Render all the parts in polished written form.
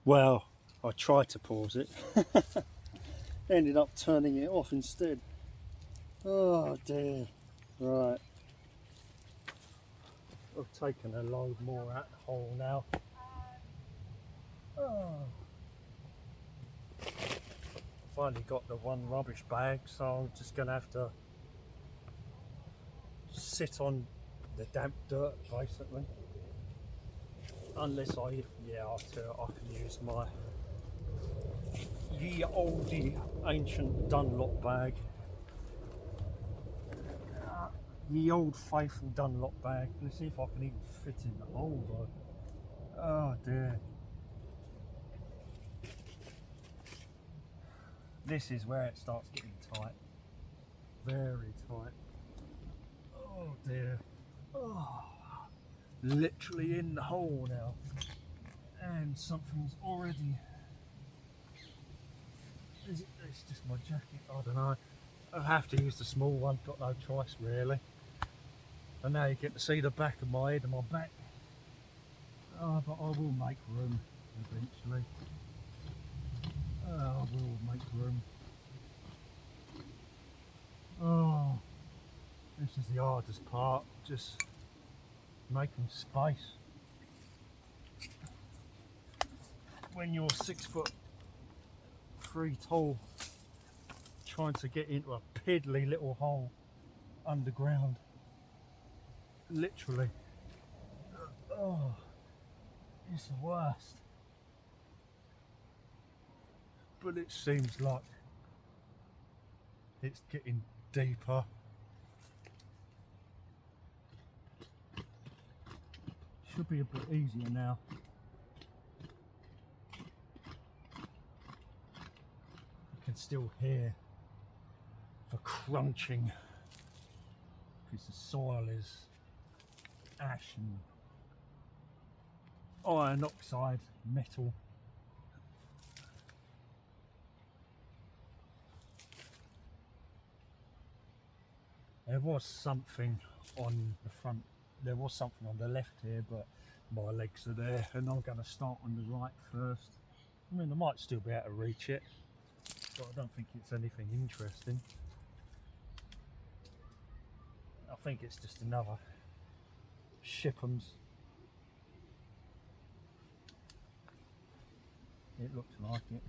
Well, I tried to pause it, ended up turning it off instead. Oh dear. Right, I've taken a load more out the hole now. Oh. I've only got the one rubbish bag, so I'm just going to have to sit on the damp dirt basically. Unless I can use my ye old ancient Dunlop bag. Ye old faithful Dunlop bag. Let's see if I can even fit in the hole though. Oh dear. This is where it starts getting tight. Very tight. Oh dear. Oh, literally in the hole now. And something's already... It's just my jacket, I don't know. I have to use the small one, got no choice really. And now you get to see the back of my head and my back. Oh, but I will make room eventually. I will make room. Oh, this is the hardest part, just making space. When you're 6'3" tall, trying to get into a piddly little hole underground, literally. Oh, it's the worst. But it seems like it's getting deeper. Should be a bit easier now. You can still hear the crunching because the soil is ash and iron oxide metal. There was something on the front, there was something on the left here, but my legs are there and I'm going to start on the right first. I mean, I might still be able to reach it, but I don't think it's anything interesting. I think it's just another Shipham's. It looks like it.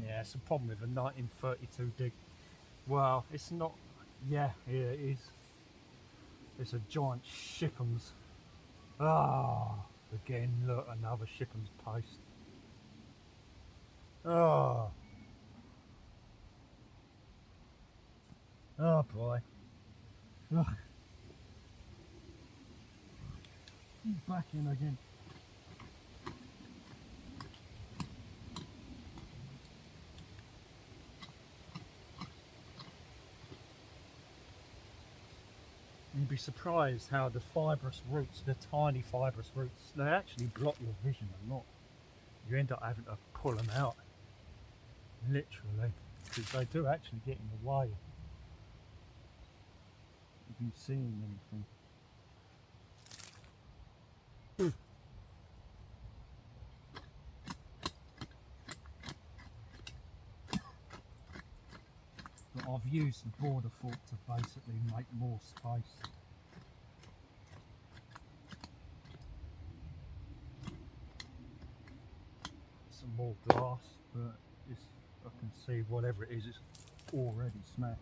Yeah, it's a problem with a 1932 dig. Well, it's not. Yeah, it is. It's a giant Shipham's. Ah, again, look, another Shipham's post. Oh, oh boy. Ugh. Back in again. You'd be surprised how the fibrous roots, the tiny fibrous roots, they actually block your vision a lot. You end up having to pull them out, literally, because they do actually get in the way of you seeing anything. But I've used the border fork to basically make more space. Some more glass, but it's, I can see whatever it is, it's already smashed.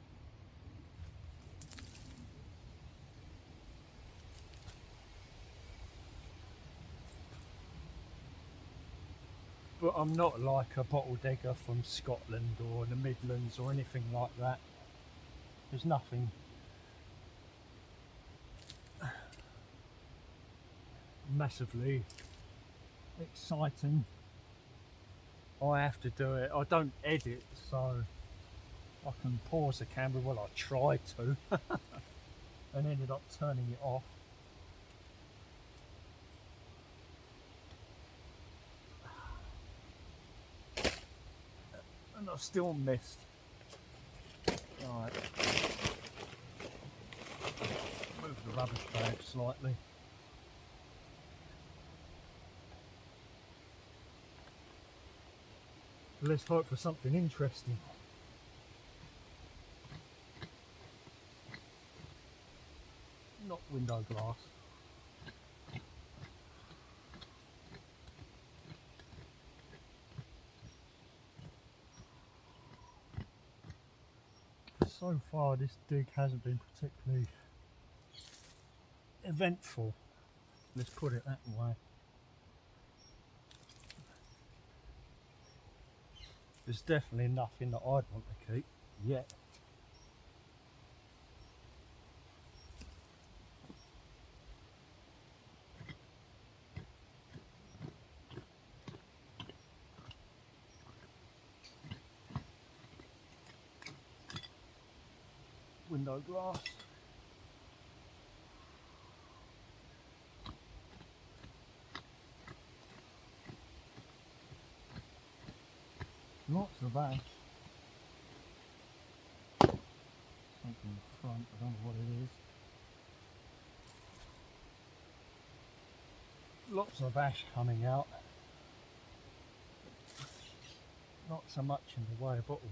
But I'm not like a bottle digger from Scotland or the Midlands or anything like that. There's nothing massively exciting. I have to do it. I don't edit, so I can pause the camera. Well, I tried to and ended up turning it off. And I still missed. Right. rubbish bag slightly. Let's hope for something interesting. Not window glass. So far this dig hasn't been particularly eventful. Let's put it that way. There's definitely nothing that I'd want to keep yet. Window glass. Lots of ash. Something in front, I don't know what it is. Lots of ash coming out. Not so much in the way of bottles.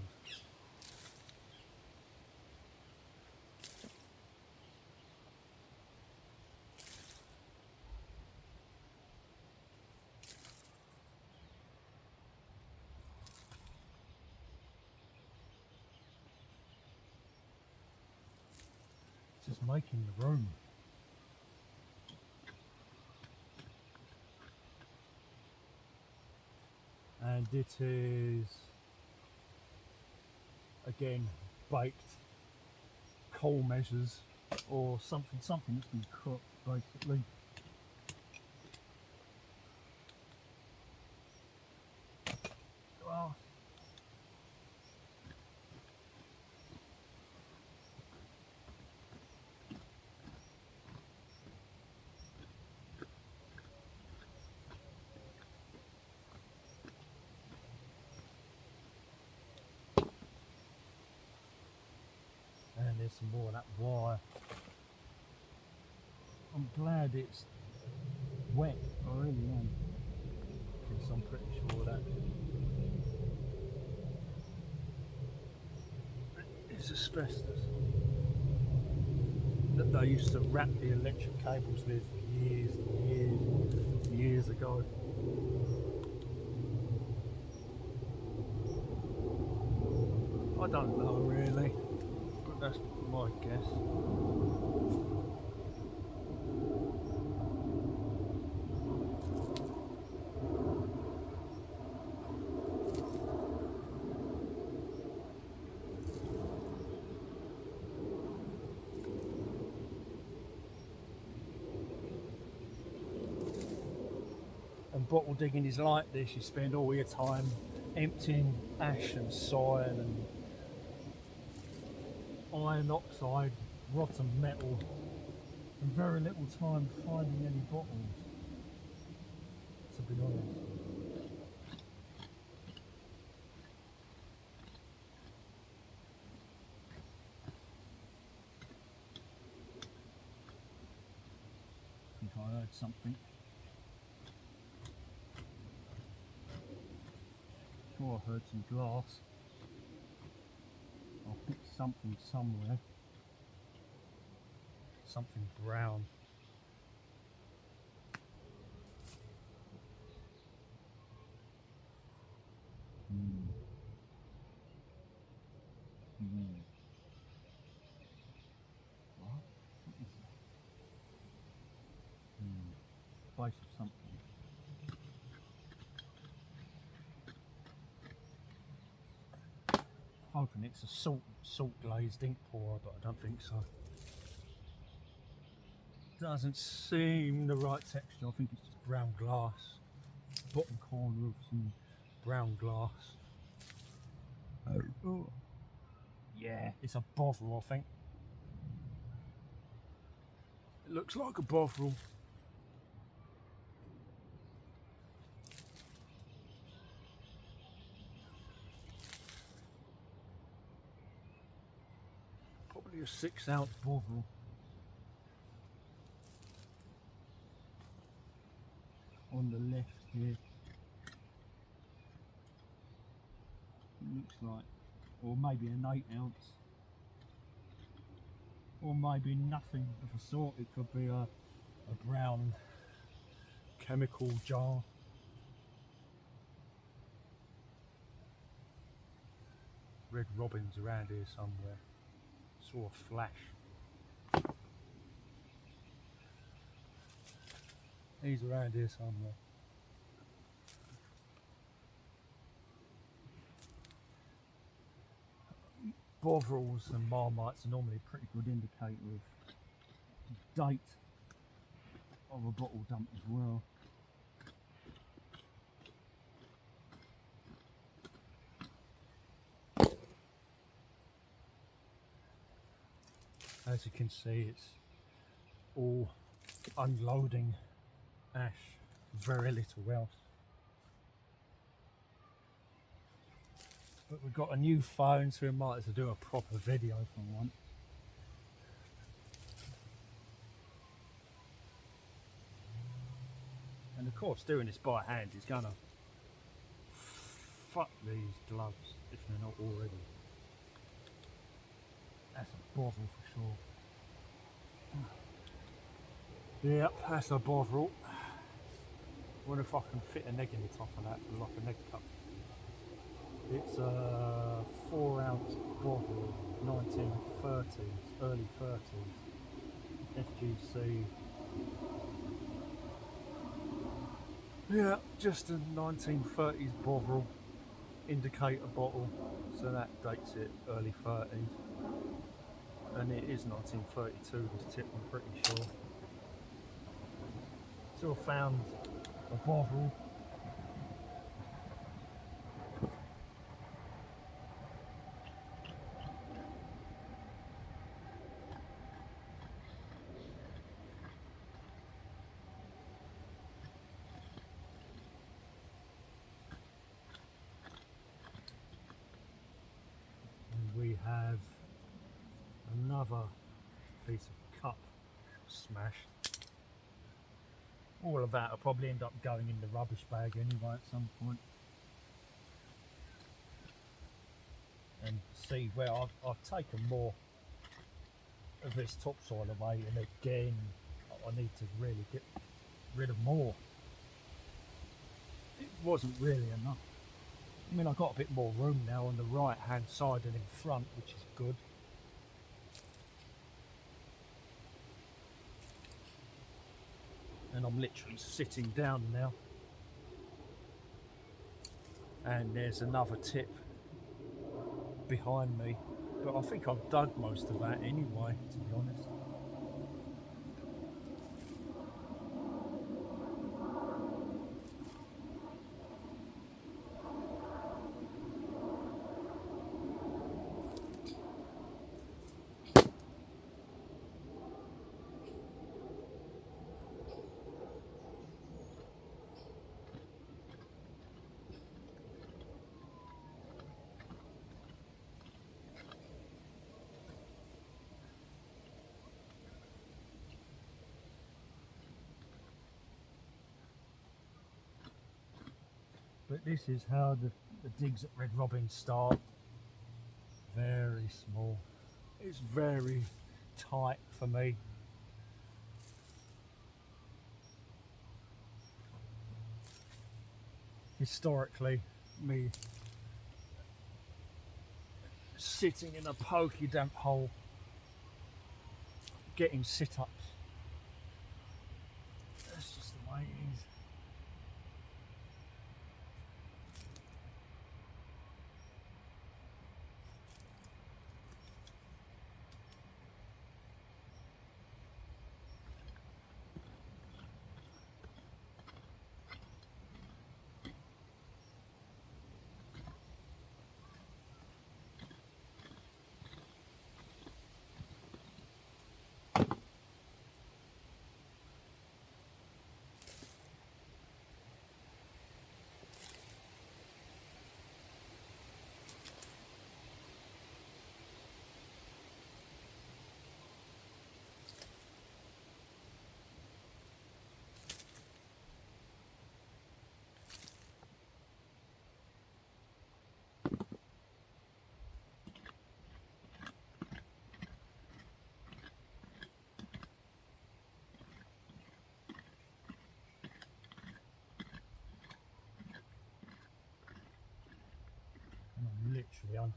Just making the room. And it is again baked coal measures or something that's been cooked basically. Well, and there's some more of that wire. I'm glad it's wet, I really am, because I'm pretty sure that is asbestos that they used to wrap the electric cables with years and years ago. I don't know really, but that's my guess. And bottle digging is like this, you spend all your time emptying ash and soil and iron oxide, rotten metal, and very little time finding any bottles, to be honest. I think I heard something. Sure, I heard some glass. I'll pick something somewhere. Something brown. What? What is that? Base of something. Hoping it's a salt glazed ink pourer, but I don't think so. Doesn't seem the right texture. I think it's just brown glass. Bottom corner of some brown glass. Oh. Yeah, it's a bovril, I think. It looks like a bovril. Probably a 6-ounce bovril. on the left here. It looks like, or maybe an 8-ounce, or maybe nothing of a sort. It could be a brown chemical jar. Red robins around here somewhere. Saw a flash. He's around here somewhere. Bovrils and marmites are normally a pretty good indicator of date of a bottle dump as well. As you can see, it's all unloading ash, very little else. But we've got a new phone, so we might as well do a proper video for one. And of course, doing this by hand is gonna fuck these gloves if they're not already. That's a bovril for sure. Yep, that's a bovril. I wonder if I can fit an egg in the top of that for like an egg cup. It's a 4-ounce bovril, 1930s, early 30s, FGC. Yeah, just a 1930s bovril indicator bottle, so that dates it early 30s. And it is 1932, this tip, I'm pretty sure. Still found a bovril. And we have another piece of cup smashed. All of that will probably end up going in the rubbish bag anyway at some point. And see where I've taken more of this topsoil away, and again I need to really get rid of more. It wasn't really enough. I mean, I've got a bit more room now on the right hand side and in front, which is good. And I'm literally sitting down now. And there's another tip behind me, but I think I've dug most of that anyway, to be honest. But this is how the digs at Red Robin start. Very small. It's very tight for me. Historically, me sitting in a pokey damp hole, getting sit-ups. That's just the way it is.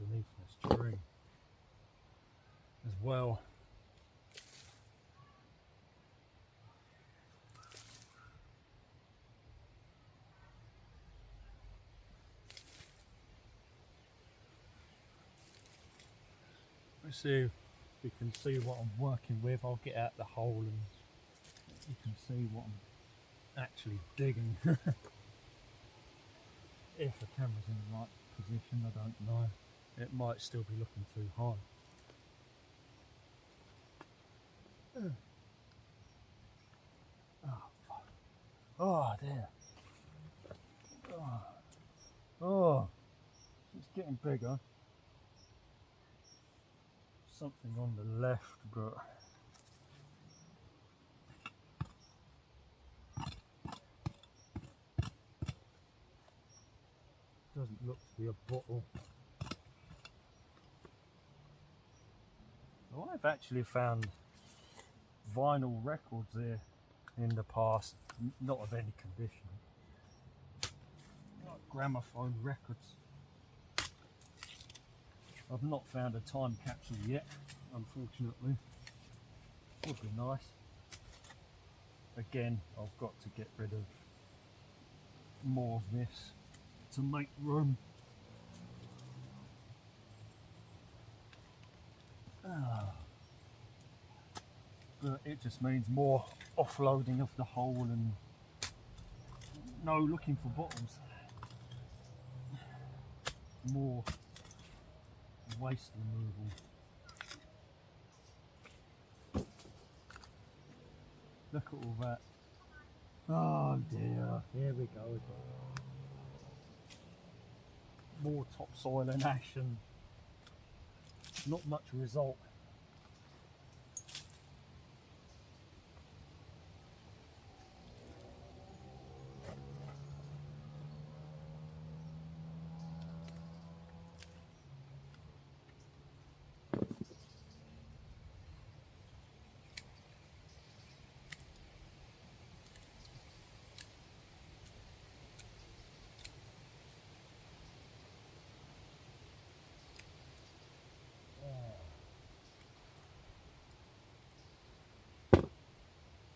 underneath this tree as well. Let's see if you can see what I'm working with. I'll get out the hole and you can see what I'm actually digging. If the camera's in the right position, I don't know. It might still be looking too high. Oh, fuck. Oh dear. Oh, it's getting bigger. Something on the left, but doesn't look to be a bottle. So I've actually found vinyl records here in the past, not of any condition, like gramophone records. I've not found a time capsule yet, unfortunately. Would be nice. Again, I've got to get rid of more of this to make room. But it just means more offloading of the hole and no looking for bottles. More waste removal. Look at all that. Oh dear, here we go again. More topsoil and ash and not much result.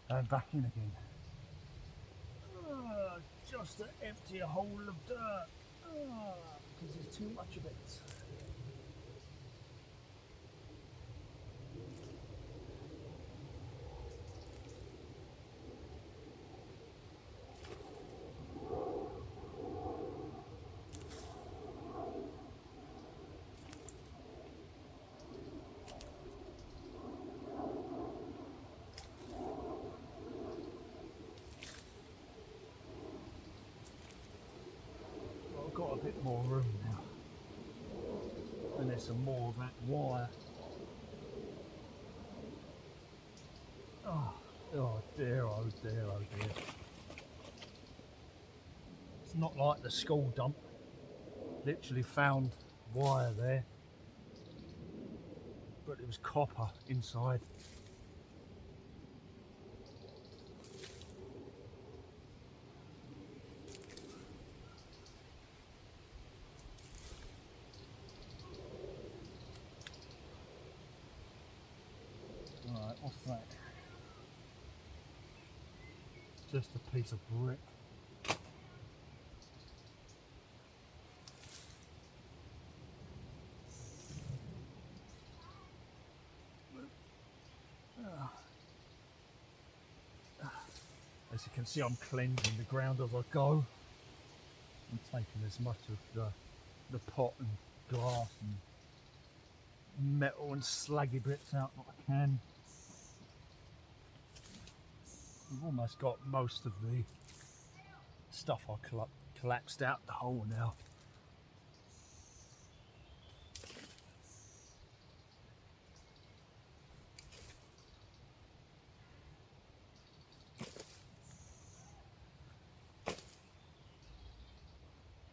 And back in again. Just to empty a hole of dirt. Because there's too much of it. Got a bit more room now, and there's some more of that wire. Oh dear, oh dear, oh dear. It's not like the school dump. Literally found wire there, but it was copper inside. Right, what's that? Just a piece of brick. As you can see, I'm cleansing the ground as I go. I'm taking as much of the pot and glass and metal and slaggy bits out that I can. We've almost got most of the stuff I collapsed out the hole now.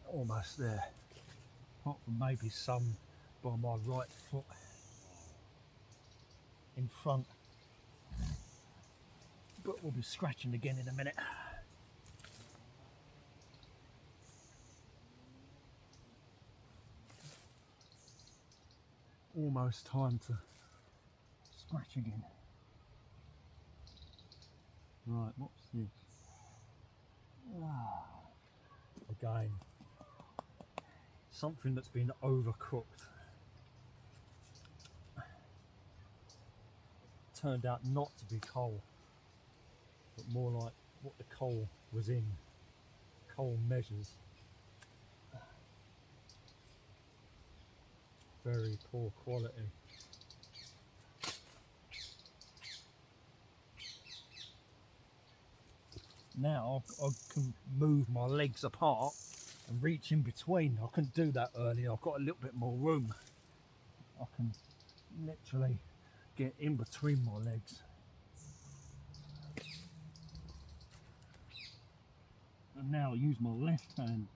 Almost there, apart from maybe some by my right foot in front, but we'll be scratching again in a minute. almost time to scratch again. Right, what's this? Again, something that's been overcooked. Turned out not to be coal, but more like what the coal was in. Coal measures. Very poor quality. Now I can move my legs apart and reach in between. I couldn't do that earlier. I've got a little bit more room. I can literally get in between my legs. And now I use my left hand.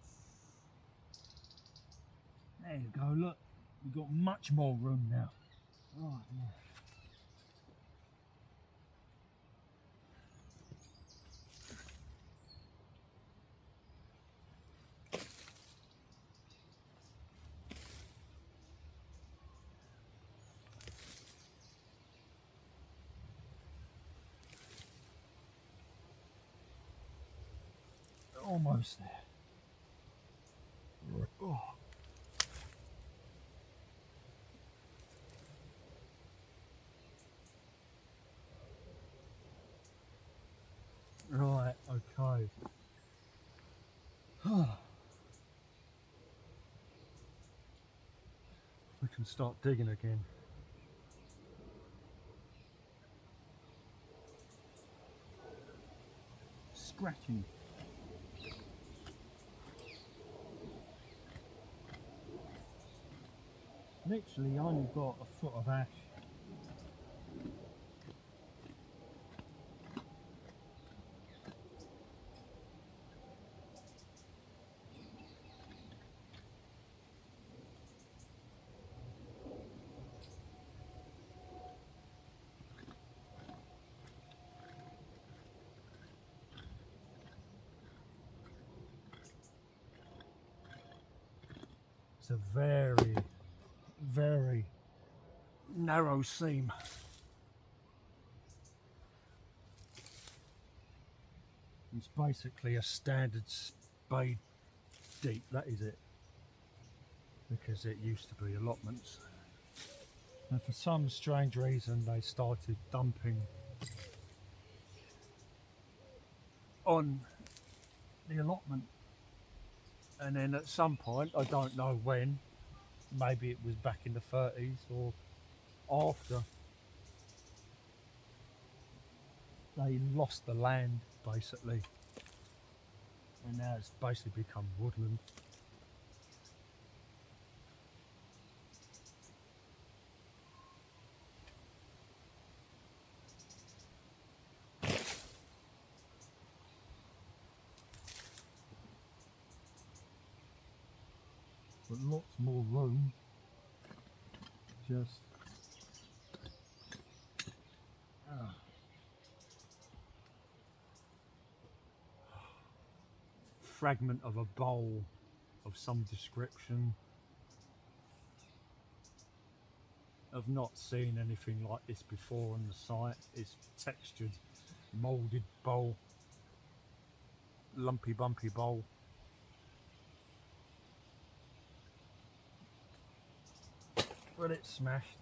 There you go, look. We've got much more room now. Right, yeah. Almost there. Oh. Right, okay. We can start digging again. Scratching. Literally only got a foot of ash. It's a very, very narrow seam. It's basically a standard spade deep, that is it. Because it used to be allotments. And for some strange reason they started dumping on the allotment. And then at some point, I don't know when, maybe it was back in the 30s or after, they lost the land basically. And now it's basically become woodland. But lots more room. Just fragment of a bowl of some description. I've not seen anything like this before on the site. It's textured, moulded bowl, lumpy bumpy bowl. But it's smashed.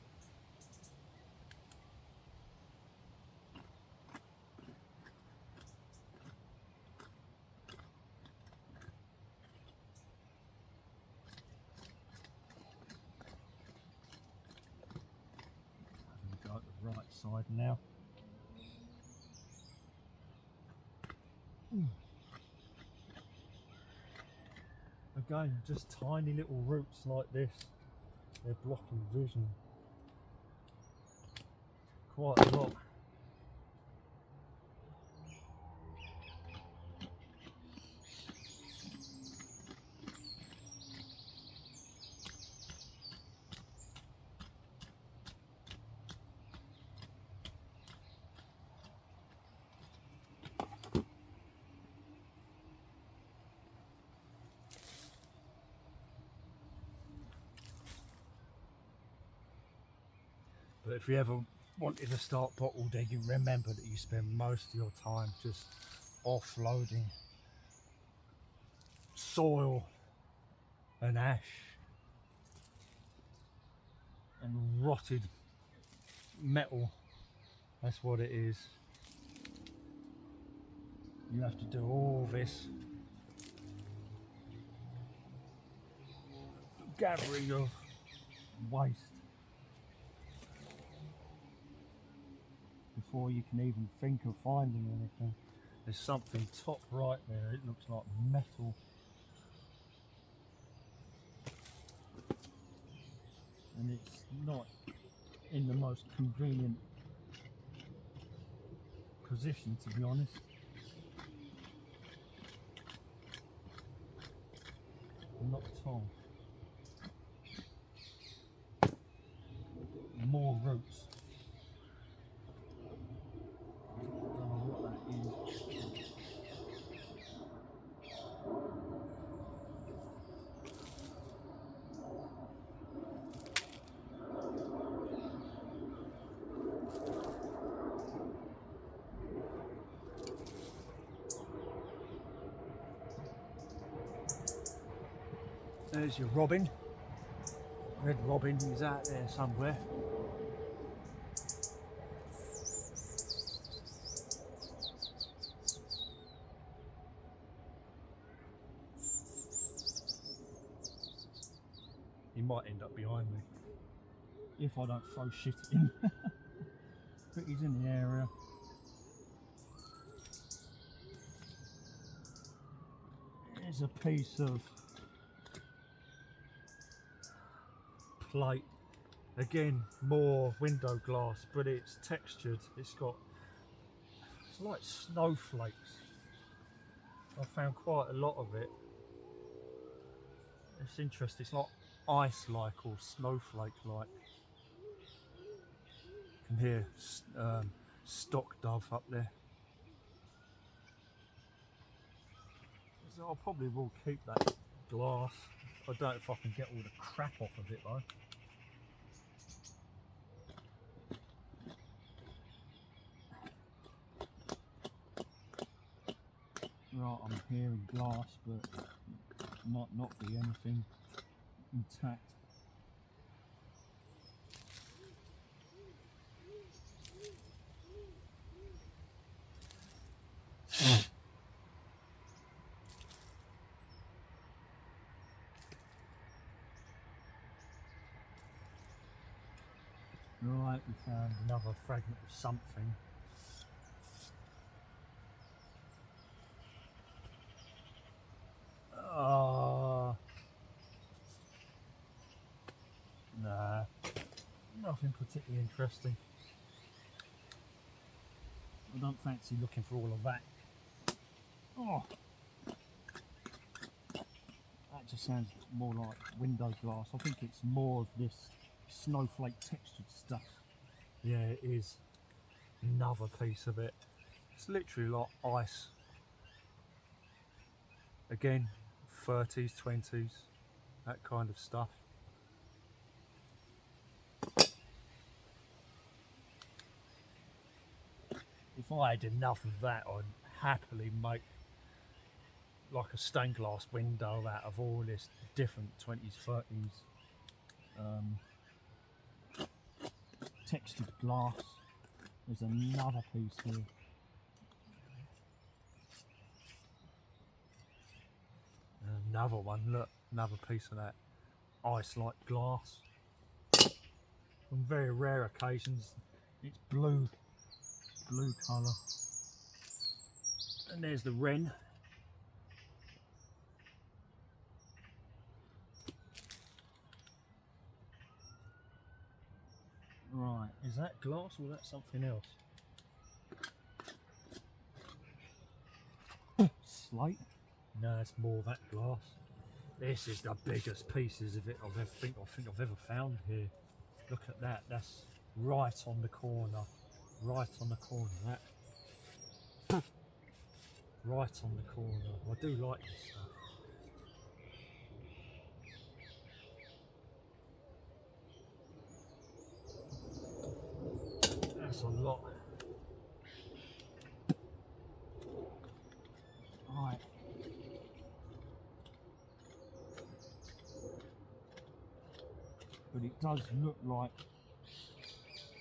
Go to the right side now. Again, just tiny little roots like this. They're blocking vision quite a lot. But if you ever wanted to start bottle digging, remember that you spend most of your time just offloading soil and ash and rotted metal. That's what it is. You have to do all this gathering of waste before you can even think of finding anything. There's something top right there, it looks like metal. And it's not in the most convenient position, to be honest. Not at all. More roots. I don't know what that is. There's your robin. Red robin is out there somewhere. He might end up behind me if I don't throw shit in. But he's in the area. There's a piece of plate. Again, more window glass, but it's textured. It's like snowflakes. I found quite a lot of it. It's interesting. It's not ice-like or snowflake-like. You can hear stock dove up there. So I probably will keep that glass. I don't know if I can get all the crap off of it though. Right, I'm hearing glass, but it might not be anything intact. Right, we found another fragment of something. Nah, nothing particularly interesting. I don't fancy looking for all of that. Oh, that just sounds more like window glass. I think it's more of this snowflake textured stuff. Yeah, it is. Another piece of it. It's literally like ice. Again, 30s, 20s, that kind of stuff. If I had enough of that, I'd happily make like a stained glass window out of all this different 20s, 30s textured glass. There's another piece here. Another one, look, another piece of that ice-like glass. On very rare occasions, it's blue colour. And there's the wren. Right, is that glass or that something else? Slate? No, it's more that glass. This is the biggest pieces of it I think I've ever found here. Look at that, that's right on the corner. Right on the corner, that. Right on the corner. I do like this stuff. That's a lot. Right. But it does look like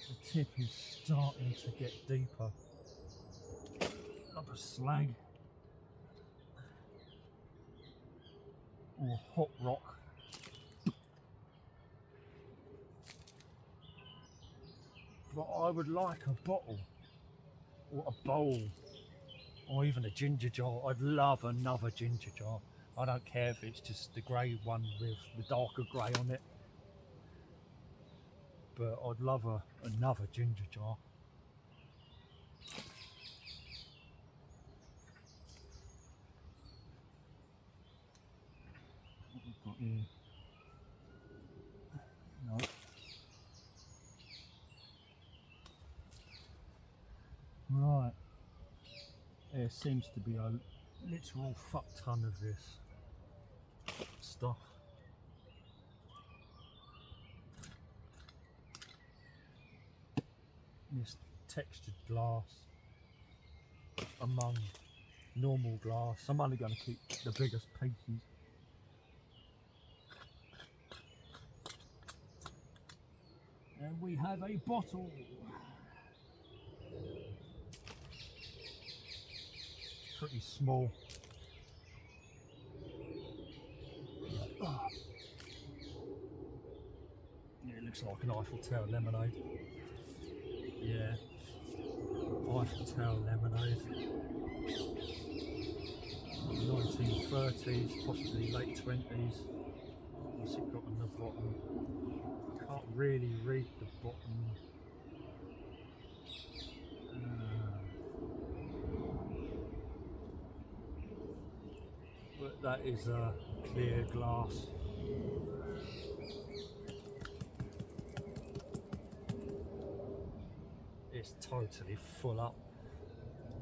the tip is starting to get deeper. Like a slag or hot rock. But I would like a bottle or a bowl or even a ginger jar. I'd love another ginger jar. I don't care if it's just the grey one with the darker grey on it. But I'd love another ginger jar. What we've got here? No. Right. There seems to be a literal fuck ton of this stuff. This textured glass among normal glass. I'm only going to keep the biggest pieces. And we have a bottle. Pretty small. Yeah, it looks like an Eiffel Tower lemonade. Yeah, Eiffel Tower lemonade. 1930s, possibly late 20s. What's it got on the bottom? I can't really read the bottom. But that is a clear glass. It's totally full up.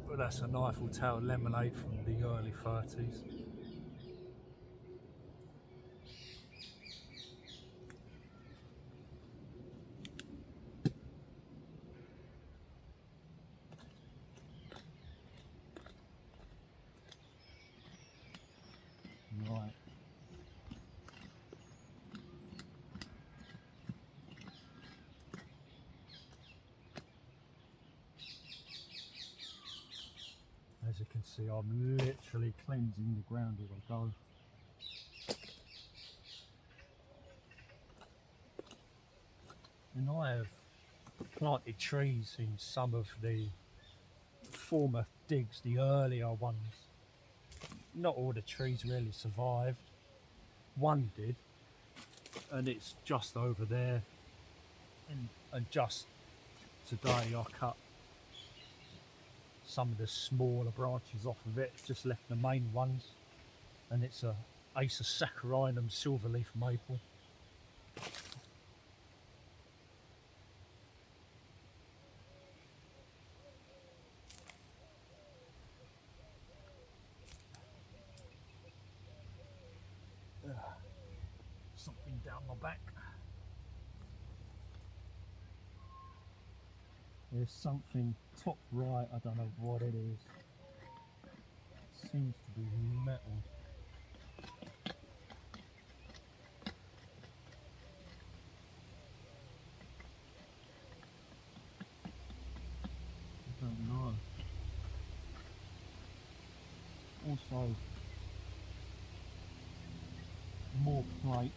But that's an Eiffel Tower lemonade from the early 30s. Right. As you can see, I'm literally cleansing the ground as I go. And I have planted trees in some of the former digs, the earlier ones. Not all the trees really survived. One did, and it's just over there. And just today I cut some of the smaller branches off of it, just left the main ones. And it's a Acer saccharinum silverleaf maple. Something down my back. There's something top right, I don't know what it is. It seems to be metal. I don't know. Also, more plate.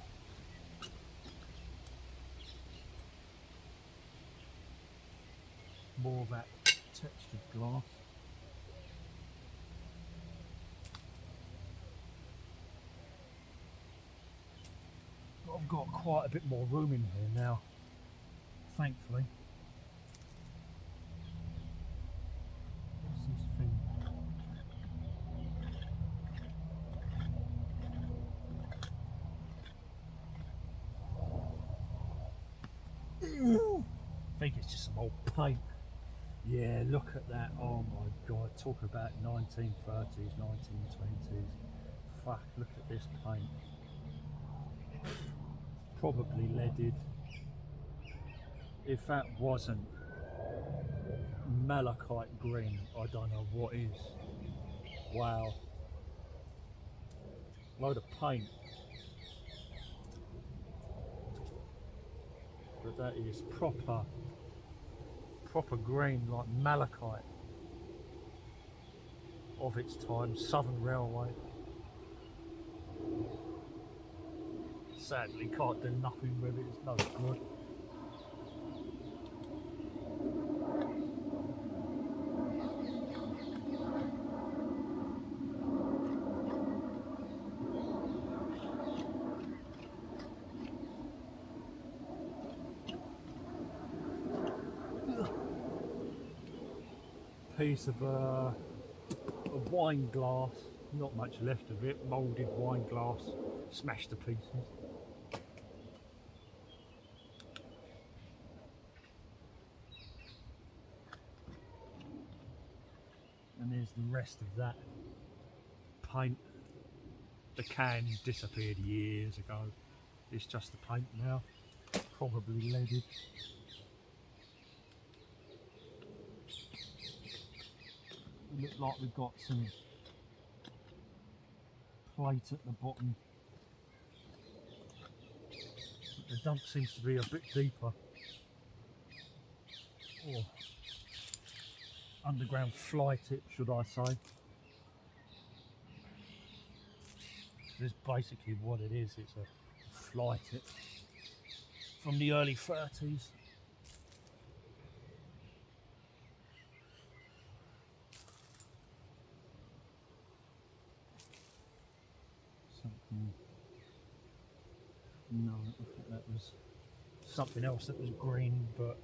More of that textured glass. But I've got quite a bit more room in here now, thankfully. What's this thing? I think it's just some old paint. Yeah, look at that. Oh my god, talk about 1930s, 1920s. Fuck, look at this paint. Probably leaded. If that wasn't malachite green. I don't know what is. Wow. Load of paint. But that is proper green, like malachite of its time. Southern Railway. Sadly can't do nothing with it, it's no good. Piece of a wine glass, not much left of it, moulded wine glass, smashed to pieces. And there's the rest of that paint. The can disappeared years ago. It's just the paint now, probably leaded. It looks like we've got some plate at the bottom. But the dump seems to be a bit deeper. Or underground fly tip, should I say. This is basically what it is. It's a fly tip from the early 30s. Something. No, I think that was something else that was green, but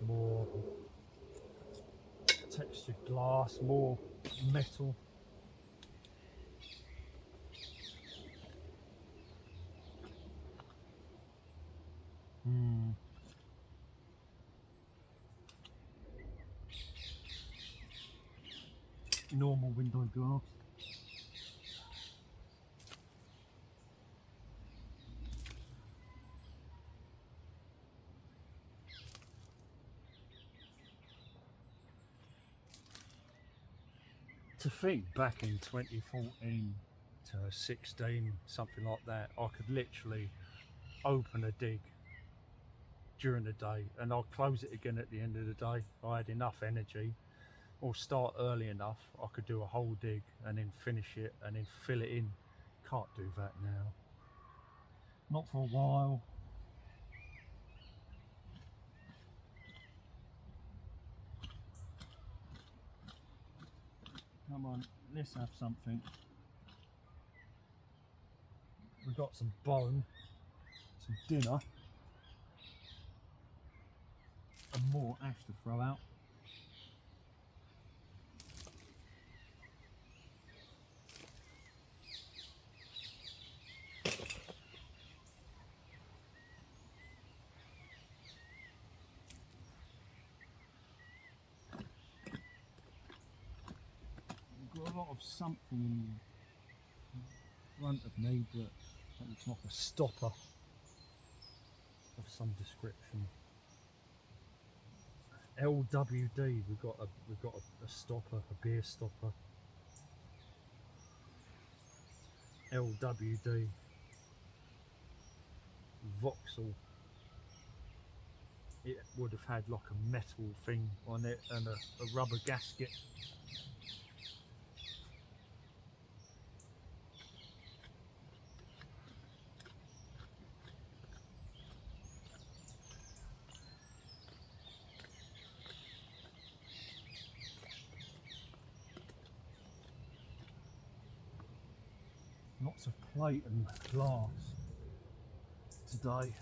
more textured glass, more metal. Normal window glass. To think back in 2014 to 16, something like that, I could literally open a dig during the day and I'll close it again at the end of the day. If I had enough energy or start early enough, I could do a whole dig and then finish it and then fill it in. Can't do that now. Not for a while. Come on, let's have something. We've got some bone, some dinner, and more ash to throw out. Got a lot of something in front of me, but that looks like a stopper of some description. LWD, we've got a stopper, a beer stopper. LWD, Vauxhall. It would have had like a metal thing on it and a rubber gasket. Lots of plate and glass today.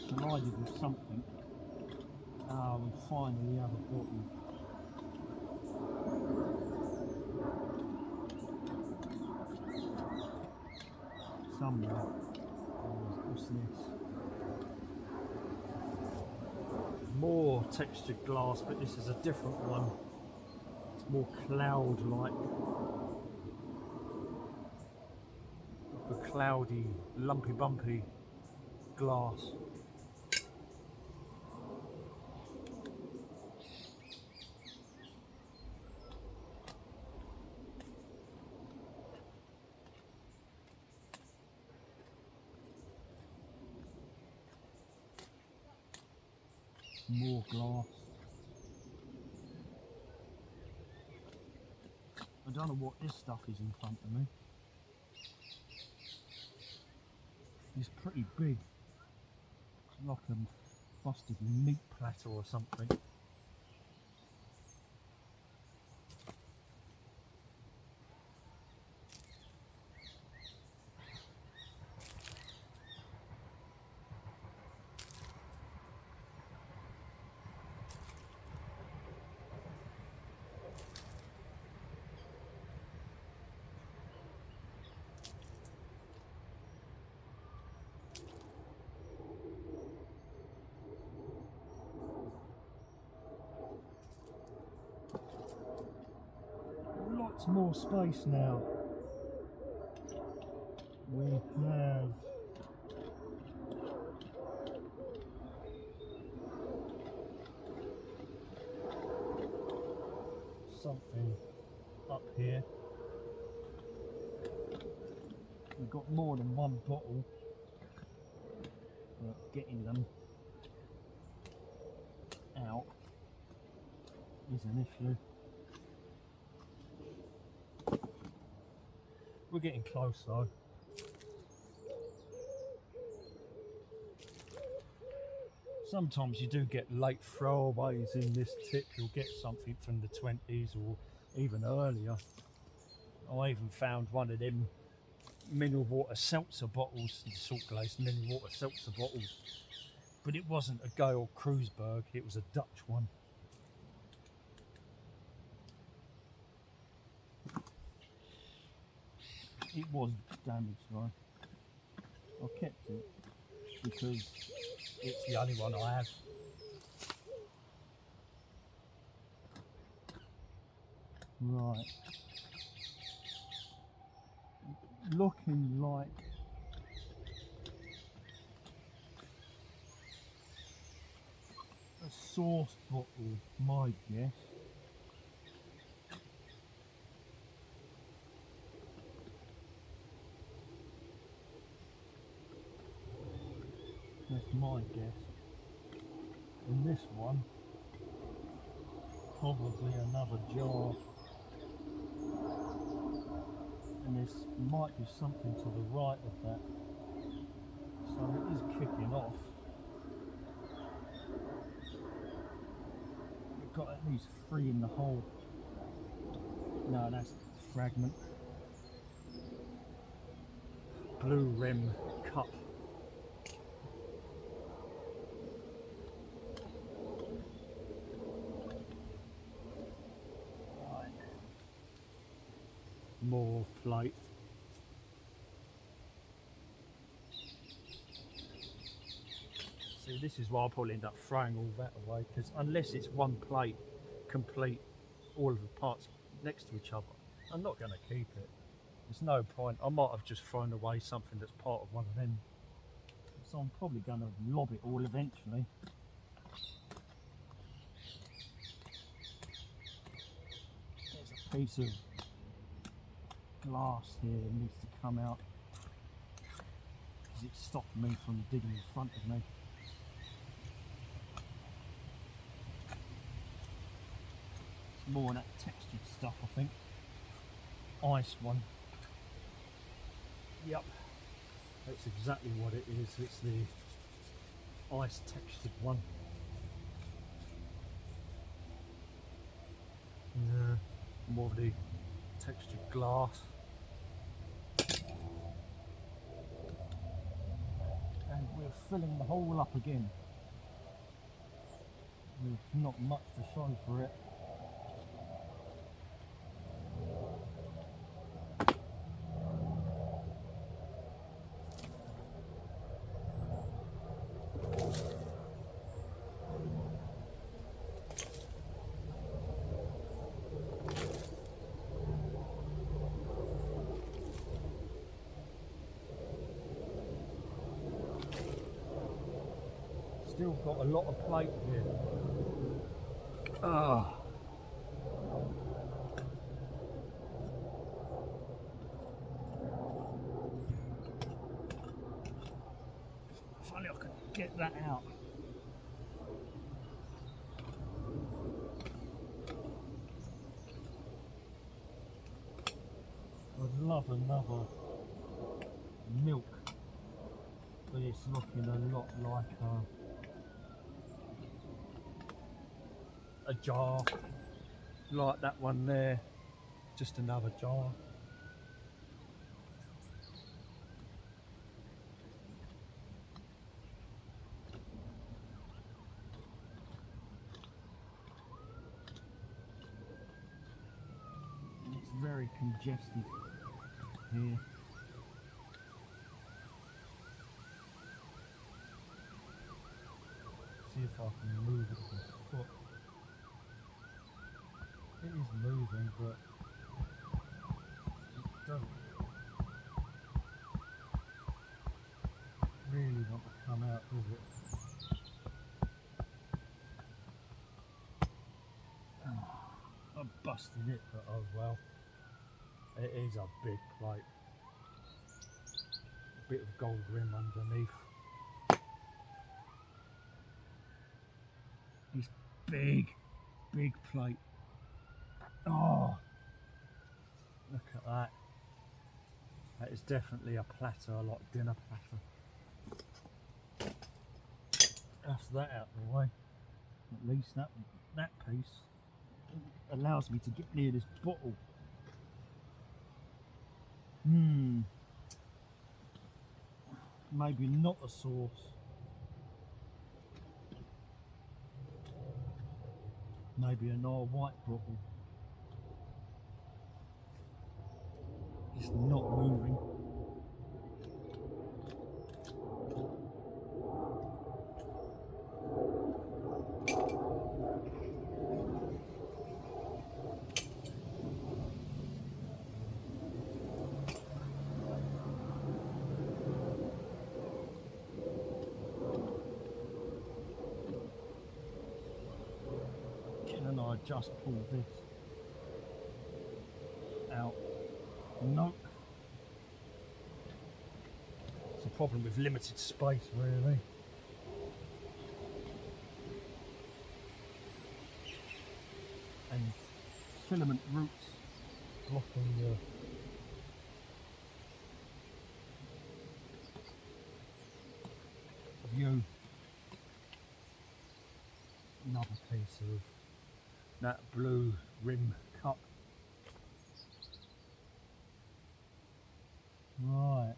collided with something. We finally have a bottle. Somewhere. What's this? More textured glass, but this is a different one. It's more cloud-like. Like a cloudy, lumpy bumpy glass. More glass. I don't know what this stuff is in front of me. It's pretty big. It's like a busted meat platter or something. Lots more space now. We have something up here. We've got more than one bottle, but getting them out is an issue. We're getting close though. Sometimes you do get late throwaways in this tip. You'll get something from the 20s or even earlier. I even found one of them mineral water seltzer bottles, the salt glazed mineral water seltzer bottles, but it wasn't a Gale Kreuzberg, it was a Dutch one. It was damaged though. I kept it because it's the only one I have. Right. Looking like a sauce bottle, my guess. That's my guess. And this one, probably another jar. And there might be something to the right of that. So it is kicking off. We've got at least 3 in the hole. No, that's a fragment. Blue rim cup. More plate. See, this is why I'll probably end up throwing all that away, because unless it's one plate complete, all of the parts next to each other, I'm not going to keep it. There's no point. I might have just thrown away something that's part of one of them. So I'm probably going to lob it all eventually. There's a piece of glass here that needs to come out because it stopped me from digging in front of me. It's more of that textured stuff, I think. Ice one. Yep, that's exactly what it is. It's the ice textured one. Yeah, more of the textured glass. And we'll We're filling the hole up again. There's not much to show for it. Still got a lot of plate here. Ah. If only I could get that out. I'd love another milk, but it's looking a lot like a jar, like that one there, just another jar. And it's very congested here. See if I can move it with my foot. It is moving, but it doesn't really want to come out, does it? I busted it, but oh well. It is a big plate. A bit of gold rim underneath. It's big, big plate. Oh, look at that. That is definitely a platter, like dinner platter. That's that out of the way. At least that piece allows me to get near this bottle. Maybe not a sauce. Maybe another white bottle. It's not moving. Can I just pull this out? Nope. It's a problem with limited space, really. And filament roots blocking the view. Another piece of that blue rim cup. Right.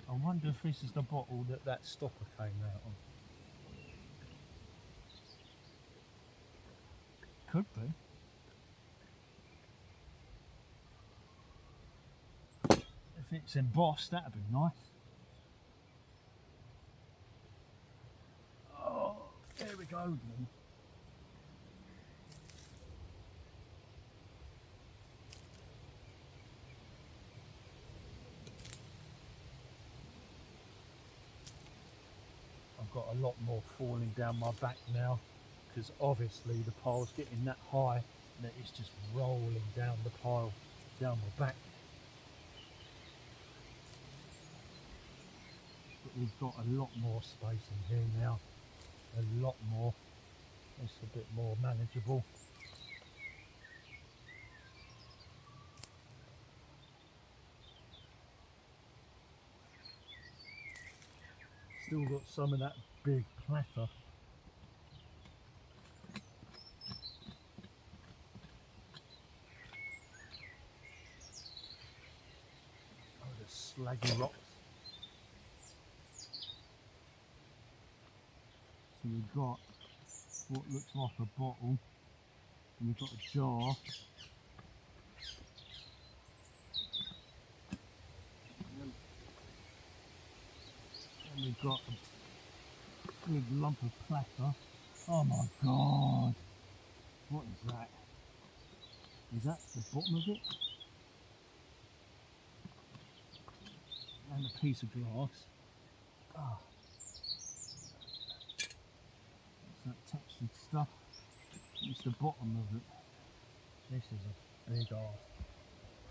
I wonder if this is the bottle that stopper came out of. Could be. If it's embossed, that'd be nice. Oh, there we go then. I've got a lot more falling down my back now, because obviously the pile's getting that high that it's just rolling down the pile, down my back. But we've got a lot more space in here now, a lot more. It's a bit more manageable. Still got some of that big platter. Oh, the slaggy rocks. So we've got what looks like a bottle, and we've got a jar, and we've got a big lump of platter. Oh my god! What is that? Is that the bottom of it? And a piece of glass. Oh. It's that textured stuff. It's the bottom of it. This is a big ass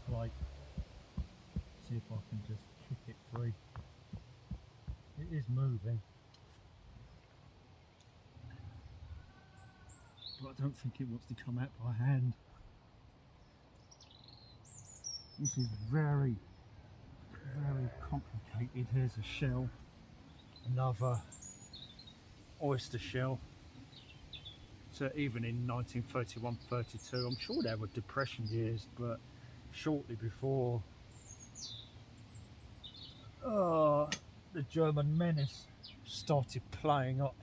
plate. See if I can just kick it free. It is moving, but I don't think it wants to come out by hand. This is very, very complicated. Here's a shell, another oyster shell. So even in 1931-32, I'm sure there were depression years, but shortly before the German menace started playing up.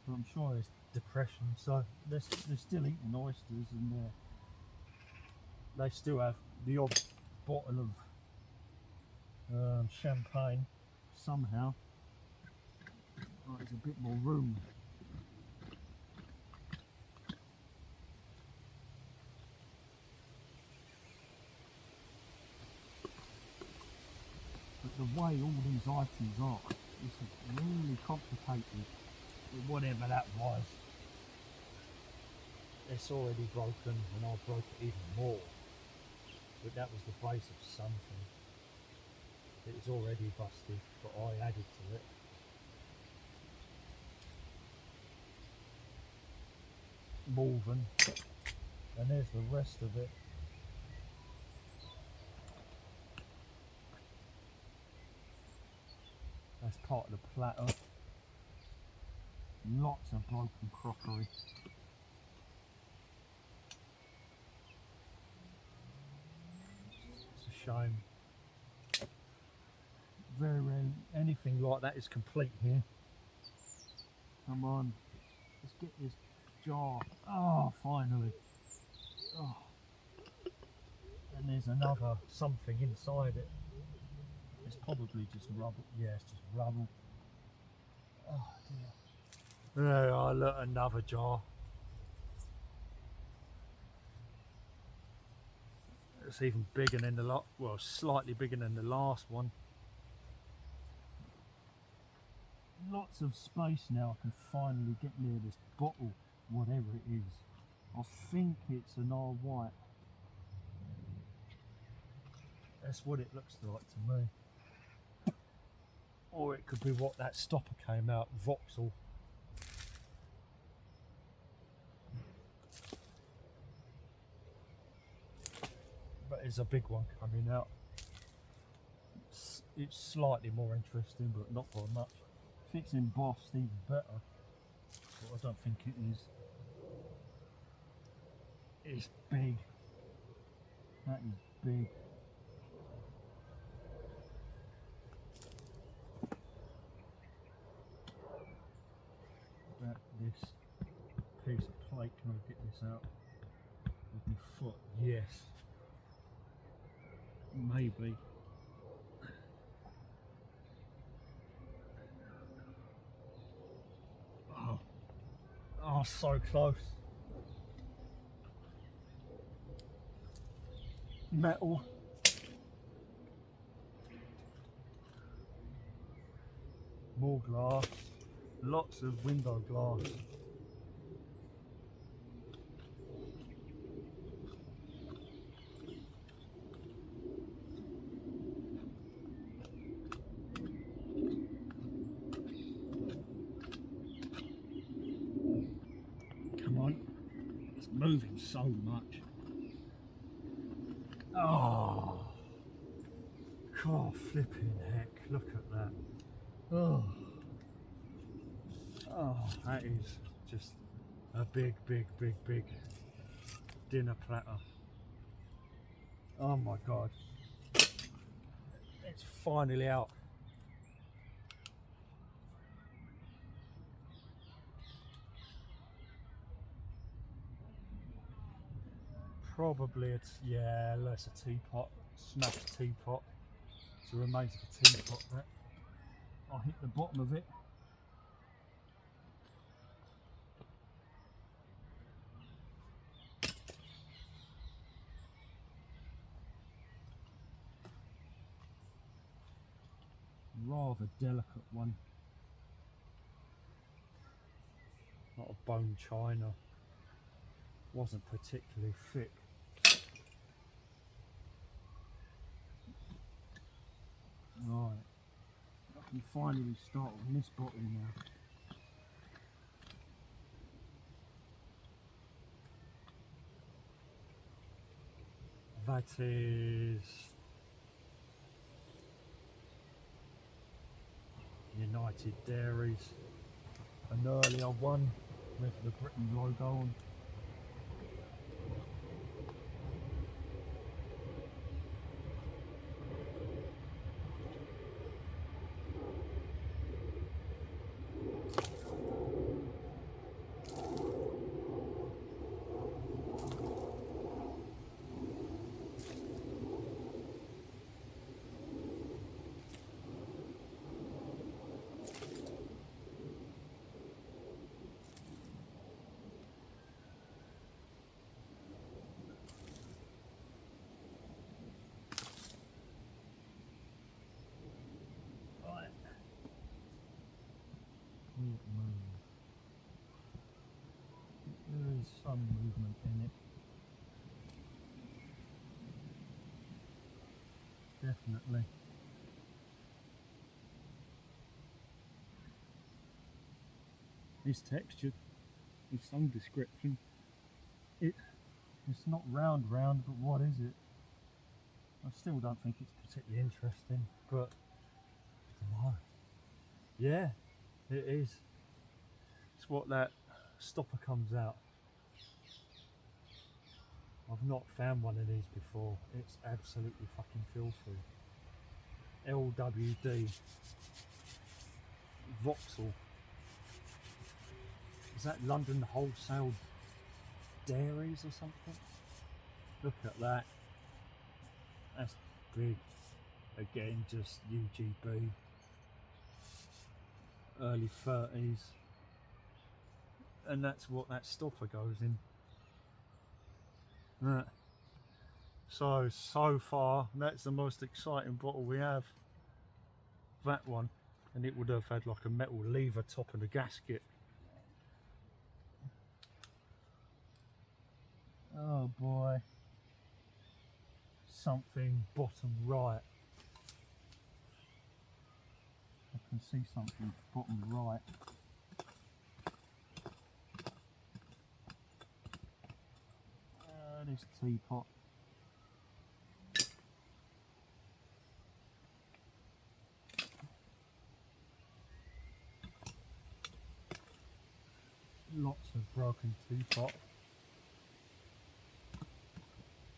But I'm sure it's depression, so they're still eating oysters, and they still have the odd bottle of champagne somehow. Oh, there's a bit more room. But the way all these items are, it's really complicated. With whatever that was, it's already broken, and I broke it even more. But that was the base of something. It was already busted, but I added to it. Malvern, and there's the rest of it. That's part of the platter. Lots of broken crockery. It's a shame. Very rare anything like that is complete here. Come on, let's get this jar. Oh, finally. Oh. And there's another something inside it. It's probably just rubble. Yeah, it's just rubble. Oh dear. Oh, look, another jar. It's even bigger than the lot. Well, slightly bigger than the last one. Lots of space now. I can finally get near this bottle, whatever it is. I think it's an R white. That's what it looks like to me. Or it could be what that stopper came out, Vauxhall. But there's a big one coming out. It's slightly more interesting, but not by much. If it's embossed, even better. But I don't think it is. It's big. That is big. About this piece of plate, can I get this out with my foot? Yes. Maybe. Oh, so close. Metal. More glass. Lots of window glass. Come on. It's moving so much. Oh. God, flipping heck. Look at that. Oh. Oh, that is just a big, big, big, big dinner platter. Oh my God. It's finally out. Probably it's, yeah, that's a teapot, smashed teapot. It's the remains of a teapot that I hit the bottom of it. Rather delicate one. Not a bone china. Wasn't particularly thick. Right, I can finally start on this bottle now. That is United Dairies, an earlier one with the Britain logo on. Move. There is some movement in it. Definitely. It's textured with some description. It's not round, but what is it? I still don't think it's particularly interesting, but wow. Yeah, it is. It's what that stopper comes out. I've not found one of these before. It's absolutely fucking filthy. LWD Vauxhall. Is that London Wholesale Dairies or something? Look at that. That's big. Again, just UGB. Early 30s. And that's what that stopper goes in. Right. So far, that's the most exciting bottle we have. That one. And it would have had like a metal lever top of the gasket. Oh boy. Something bottom right. I can see something bottom right. This teapot. Lots of broken teapot.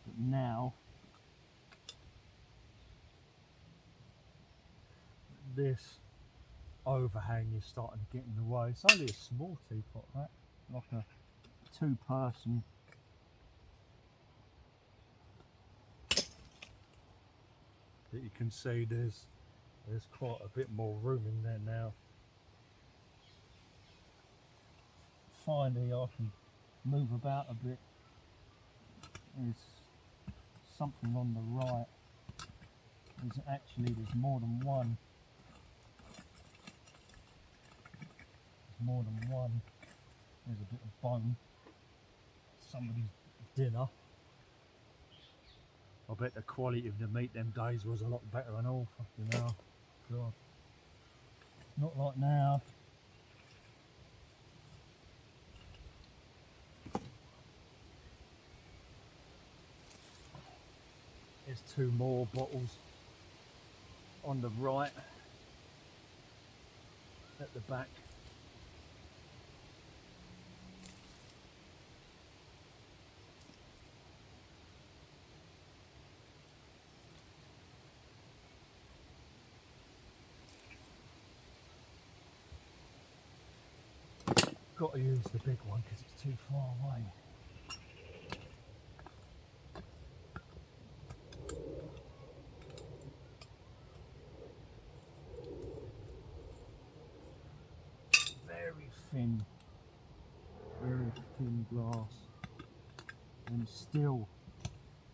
But now this overhang is starting to get in the way. It's only a small teapot, right? Like a two-person. That you can see there's quite a bit more room in there now. Finally I can move about a bit. There's something on the right. There's more than one. There's more than one. There's a bit of bone. Somebody's dinner. I bet the quality of the meat them days was a lot better than all. Fucking hell. God. Not like now. There's two more bottles on the right at the back. Got to use the big one because it's too far away. thin, very thin glass, and still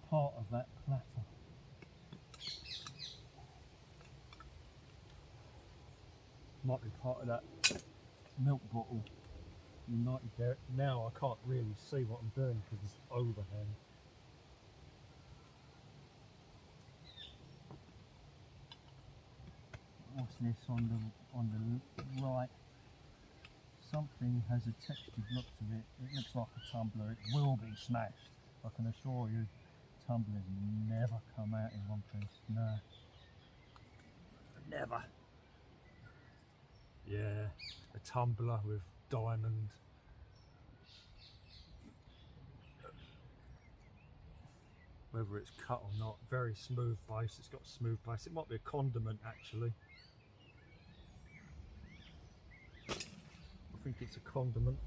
part of that platter. Might be part of that milk bottle united there. Now I can't really see what I'm doing because it's overhang. What's this on the right? Something has a textured look to it. It looks like a tumbler. It will be smashed. I can assure you, tumblers never come out in one piece. No, never. Yeah, a tumbler with diamond. Whether it's cut or not, very smooth base. It's got a smooth base. It might be a condiment actually. I think it's a condiment.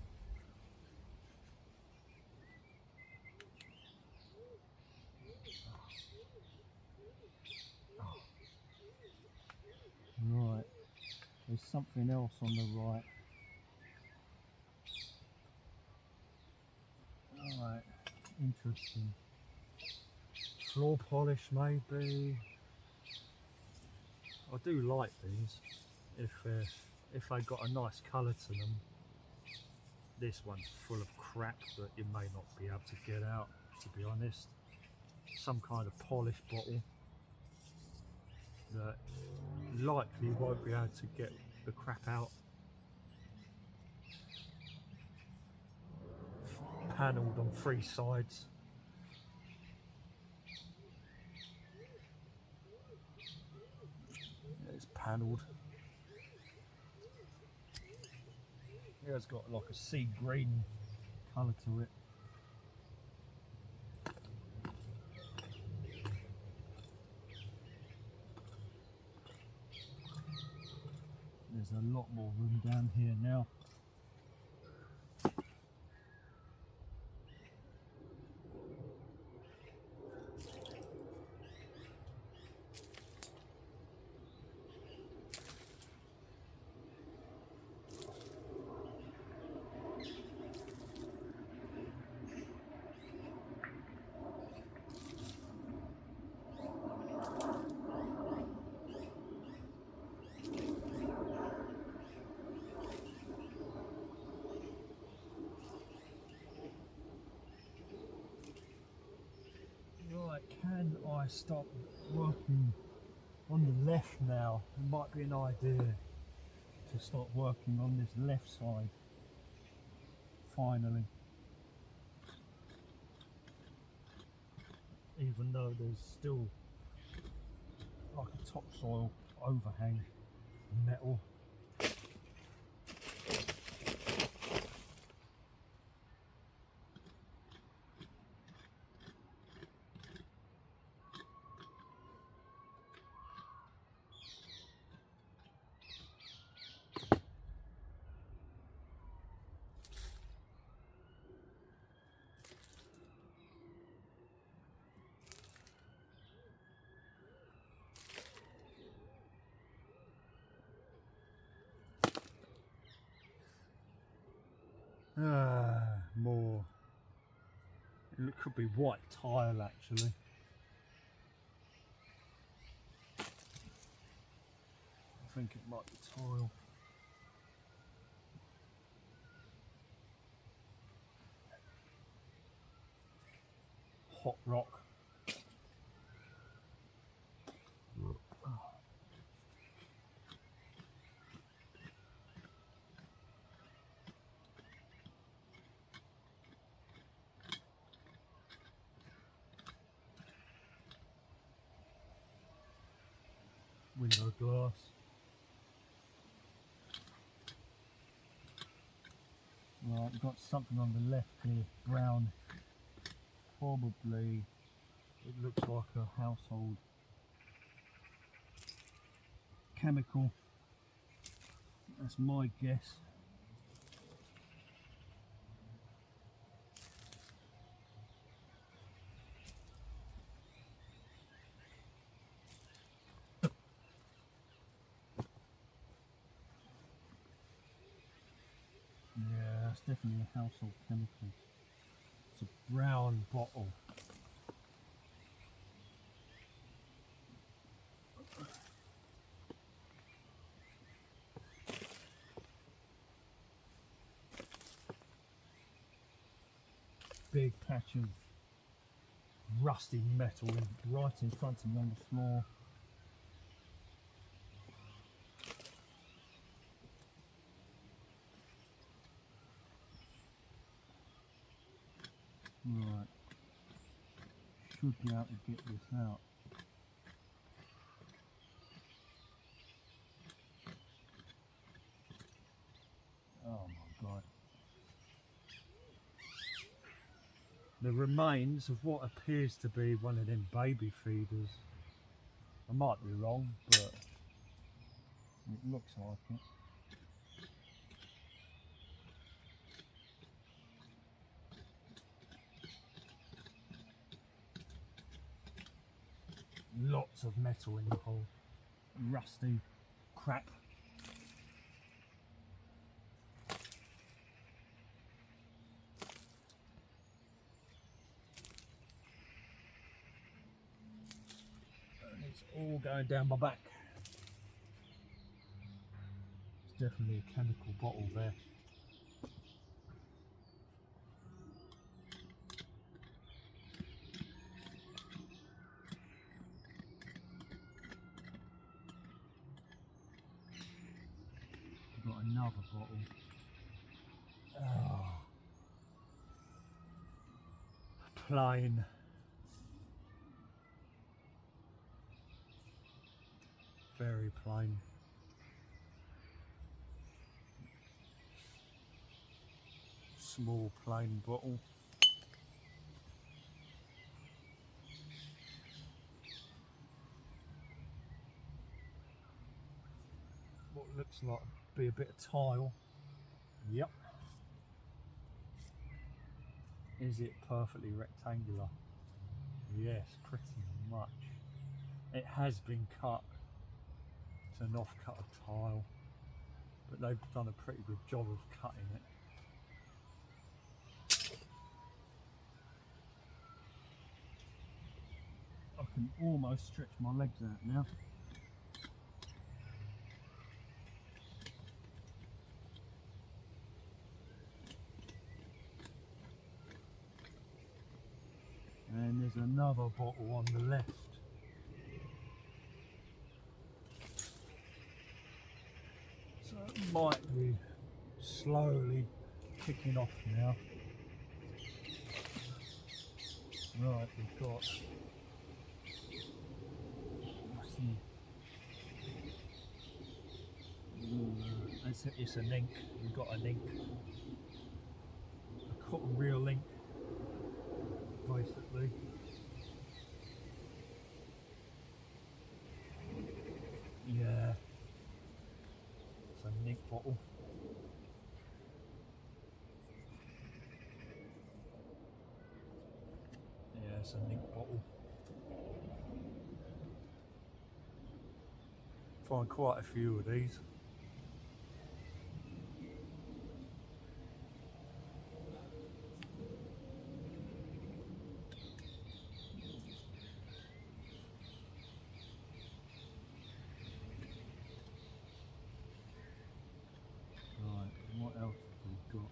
Right, there's something else on the right. Right, interesting. Floor polish maybe. I do like these if they got a nice colour to them. This one's full of crap that you may not be able to get out, to be honest. Some kind of polished bottle that likely won't be able to get the crap out. Panelled on 3 sides. It's panelled. Yeah, it's got like a sea green colour to it. There's a lot more room down here now. Right, can I stop working on the left now? It might be an idea to start working on this left side finally. Even though there's still like a topsoil overhang, metal. More. It could be white tile actually. I think it might be tile. Hot rock. Window glass. Right, we've got something on the left here, brown. Probably, it looks like a household chemical. That's my guess. definitely a household chemical. It's a brown bottle. Big patch of rusty metal right in front of me on the floor. Right, should be able to get this out. Oh my god. The remains of what appears to be one of them baby feeders. I might be wrong, but it looks like it. Lots of metal in the hole. Rusty crap. And it's all going down my back. It's definitely a chemical bottle there. Got another bottle. Oh. Plain. Very plain. Small plain bottle. What looks like be a bit of tile. Yep. Is it perfectly rectangular? Yes, pretty much. It has been cut. It's an off-cut of tile, but they've done a pretty good job of cutting it. I can almost stretch my legs out now. And there's another bottle on the left. So it might be slowly kicking off now. Right, we've got it's an ink. We've got an ink, a cotton reel ink, basically. Yeah, it's an ink bottle. Yeah, it's an ink bottle. Find quite a few of these. Right, what else have we got?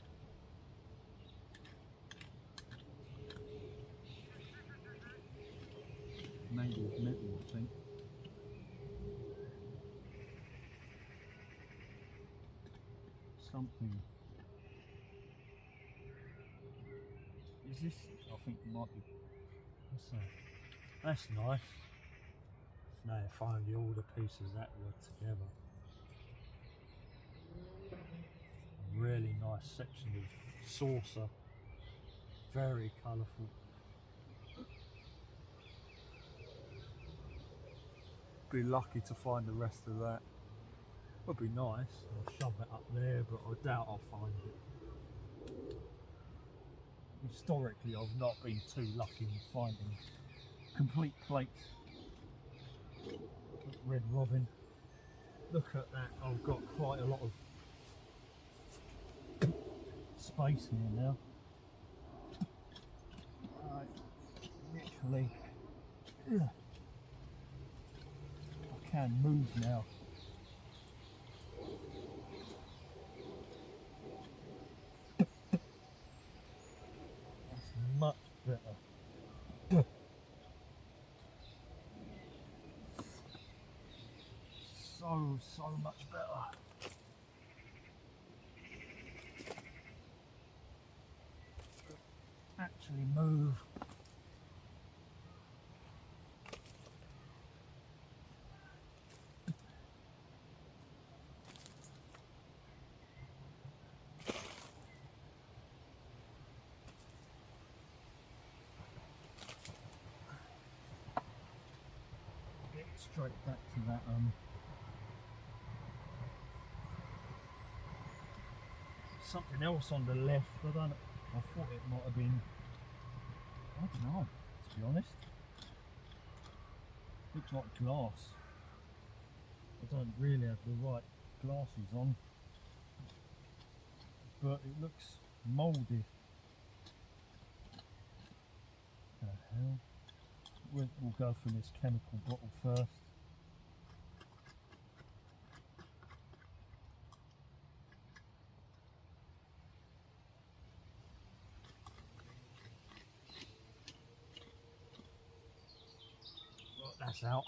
Maybe metal, I think. Something. Is this? I think it might be. What's that? That's nice. Now finally all the pieces that were together. Really nice section of saucer. Very colourful. Be lucky to find the rest of that. Would be nice. I'll shove it up there, but I doubt I'll find it. Historically, I've not been too lucky in finding complete plates. Red Robin. Look at that. I've got quite a lot of space here now. Right, literally, I can move now. That's much better. So much better. Actually move. Get straight back to that something else on the left. I thought it might have been, I don't know, to be honest. Looks like glass. I don't really have the right glasses on, but it looks mouldy. What the hell? We'll go for this chemical bottle first. Right, that's out.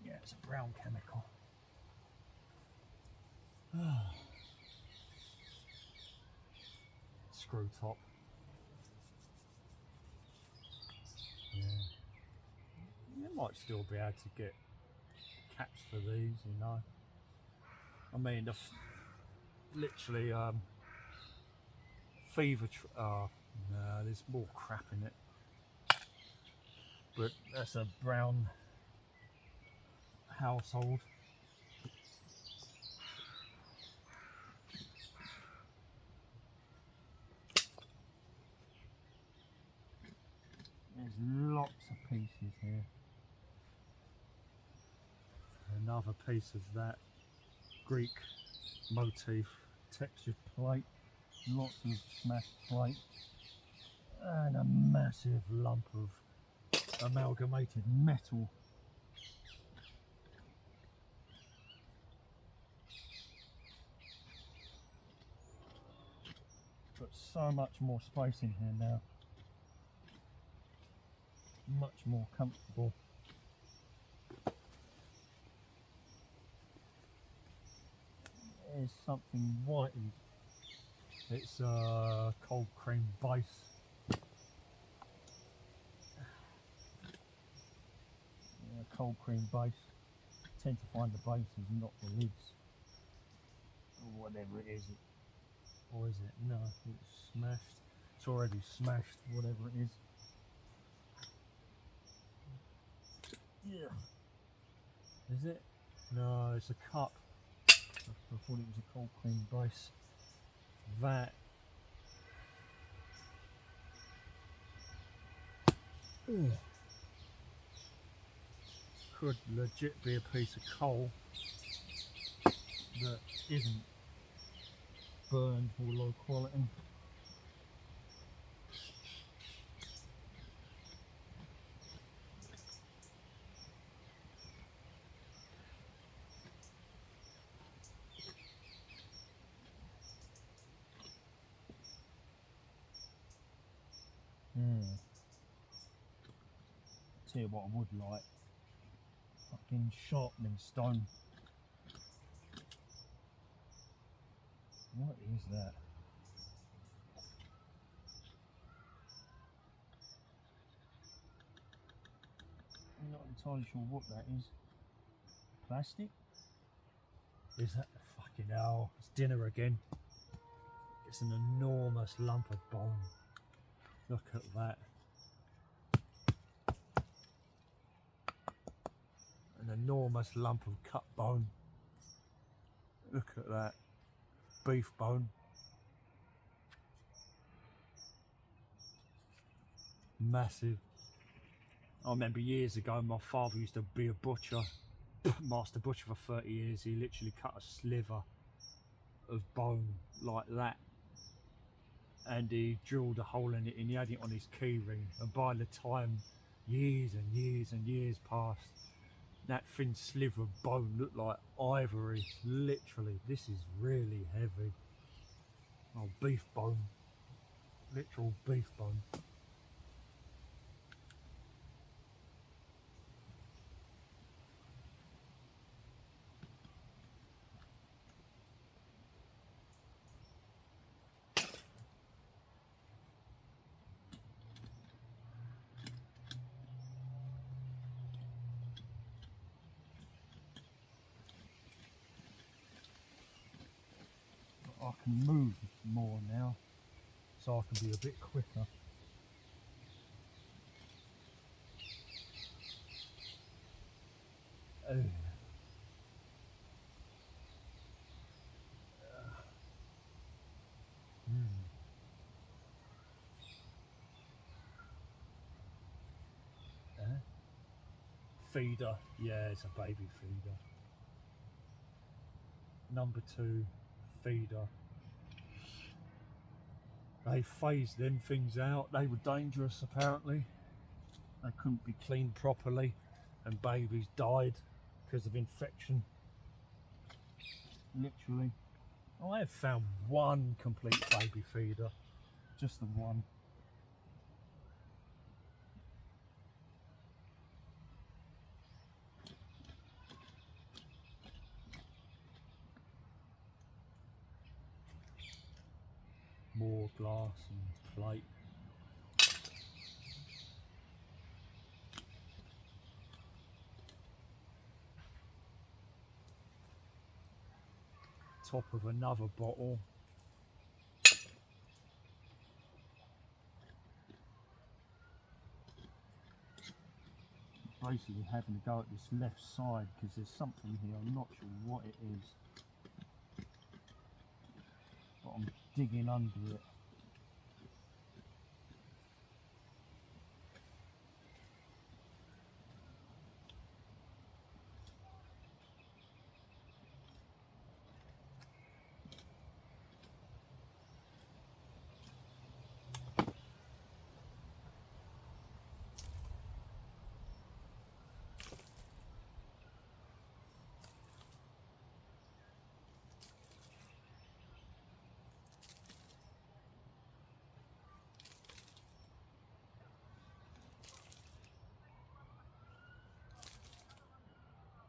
Yeah, it's a brown chemical. Screw top. Yeah. You might still be able to get caps for these, you know. I mean, literally, fever. No, there's more crap in it. But that's a brown household. There's lots of pieces here. Another piece of that Greek motif textured plate. Lots of smashed plate. And a massive lump of amalgamated metal. But so much more space in here now. Much more comfortable. There's something whitened. It's a cold cream base. Yeah, cold cream base. I tend to find the bases, not the lids. Or whatever it is. Or is it? No, it's smashed. It's already smashed, whatever it is. Yeah. Is it? No, it's a cup. I thought it was a cold cream base. That. Ugh. Could legit be a piece of coal that isn't burned or low quality. Tell you what I would like. Fucking sharpening stone. What is that? I'm not entirely sure what that is. Plastic? Is that the fucking hell? It's dinner again. It's an enormous lump of bone. Look at that. An enormous lump of cut bone. Look at that. Beef bone. Massive. I remember years ago my father used to be a butcher, master butcher for 30 years. He literally cut a sliver of bone like that, and he drilled a hole in it and he had it on his key ring, and by the time years and years and years passed, that thin sliver of bone looked like ivory. Literally, this is really heavy. Oh, beef bone, literal beef bone. I can move more now, so I can be a bit quicker. Oh. Feeder, yeah, it's a baby feeder. Number 2 feeder. They phased them things out. They were dangerous apparently. They couldn't be cleaned properly, and babies died because of infection. Literally. I have found one complete baby feeder, just the one. More glass and plate. Top of another bottle. Basically having to go at this left side because there's something here, I'm not sure what it is, but I'm digging under it.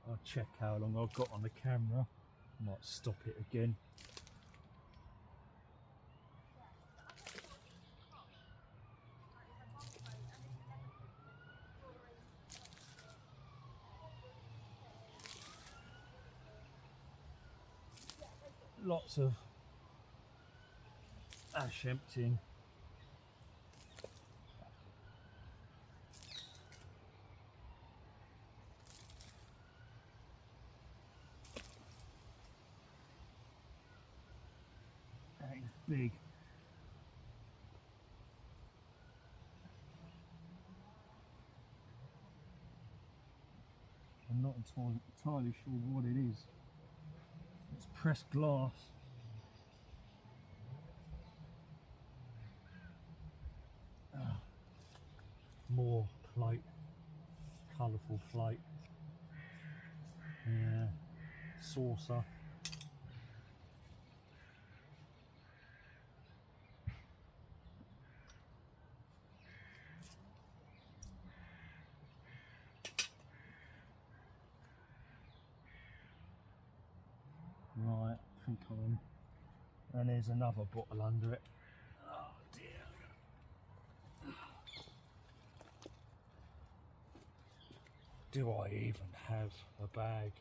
I'll check how long I've got on the camera. Might stop it again. Lots of ash emptying. That is big. I'm not entirely sure what it is. It's pressed glass. More plate, colourful plate. Yeah, saucer. Right, I think I'm. And there's another bottle under it. Oh dear. Do I even have a bag?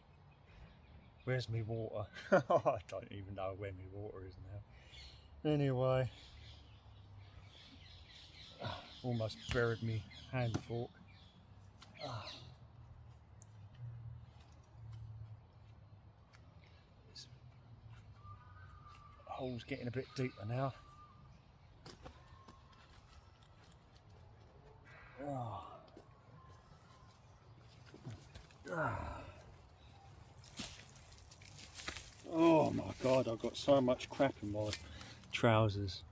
Where's my water? I don't even know where my water is now. Anyway, almost buried me hand fork. This hole's getting a bit deeper now. Oh my god, I've got so much crap in my trousers.